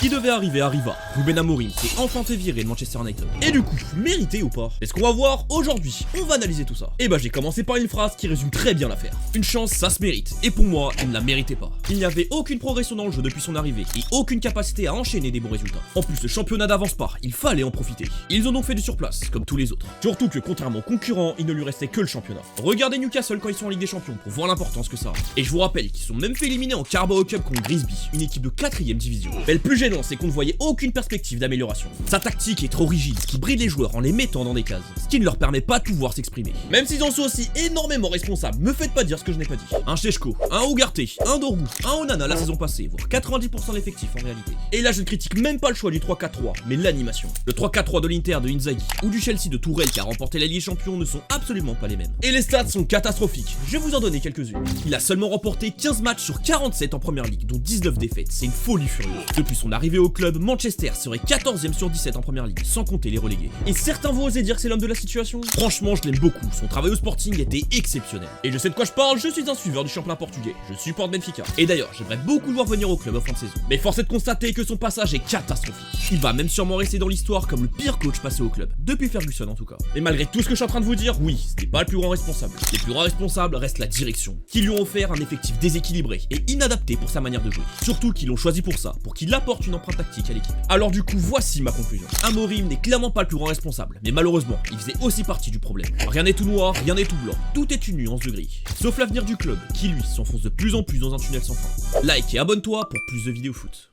qui devait arriver arriva. Ruben Amorim s'est enfin fait virer de Manchester United. Et du coup, mérité ou pas? C'est ce qu'on va voir aujourd'hui. On va analyser tout ça. Et bah j'ai commencé par une phrase qui résume très bien l'affaire. Une chance, ça se mérite. Et pour moi, il ne la méritait pas. Il n'y avait aucune progression dans le jeu depuis son arrivée et aucune capacité à enchaîner des bons résultats. En plus, le championnat n'avance pas, il fallait en profiter. Ils ont donc fait du surplace, comme tous les autres. Surtout que contrairement aux concurrents, il ne lui restait que le championnat. Regardez Newcastle quand ils sont en Ligue des Champions pour voir l'importance que ça a. Et je vous rappelle qu'ils sont même fait éliminer en Carabao Cup contre Grimsby, une équipe de 4ème division. Mais le plus gênant, c'est qu'on ne voyait aucune perspective d'amélioration. Sa tactique est trop rigide, ce qui bride les joueurs en les mettant dans des cases, ce qui ne leur permet pas de pouvoir s'exprimer. Même s'ils en sont aussi énormément responsables, me faites pas dire ce que je n'ai pas dit. Un Šeško, un Ugarte, un Dorgu, un Onana la saison passée, voire 90% de l'effectif en réalité. Et là je ne critique même pas le choix du 3-4-3, mais l'animation. Le 3-4-3 de l'Inter de Inzaghi ou du Chelsea de Tourelle qui a remporté la Ligue des Champions ne sont absolument pas les mêmes. Et les stats sont catastrophiques, je vais vous en donner quelques-unes. Il a seulement remporté 15 matchs sur 47 en première ligue, dont 19 défaites, c'est une folie furieuse. Depuis son arrivée au club, Manchester serait 14ème sur 17 en première ligue, sans compter les relégués. Et certains vont oser dire que c'est l'homme de la situation. Franchement, je l'aime beaucoup, son travail au Sporting était exceptionnel. Et je sais de quoi je parle, je suis un suiveur du championnat portugais, je supporte Benfica. Et d'ailleurs, j'aimerais beaucoup le voir venir au club en fin de saison. Mais force est de constater que son passage est catastrophique. Il va même sûrement rester dans l'histoire comme le pire coach passé au club, depuis Ferguson en tout cas. Et malgré tout ce que je suis en train de vous dire, oui, ce n'est pas le plus grand responsable. Les plus grands responsables restent la direction, qui lui ont offert un effectif déséquilibré et inadapté pour sa manière de jouer. Surtout qu'ils l'ont choisi pour ça, pour qu'il apporte une empreinte tactique à l'équipe. Alors du coup, voici ma conclusion. Amorim n'est clairement pas le plus grand responsable, mais malheureusement, il faisait aussi partie du problème. Rien n'est tout noir, rien n'est tout blanc, tout est une nuance de gris. Sauf l'avenir du club, qui lui s'enfonce de plus en plus dans un tunnel sans fin. Like et abonne-toi pour plus de vidéos foot.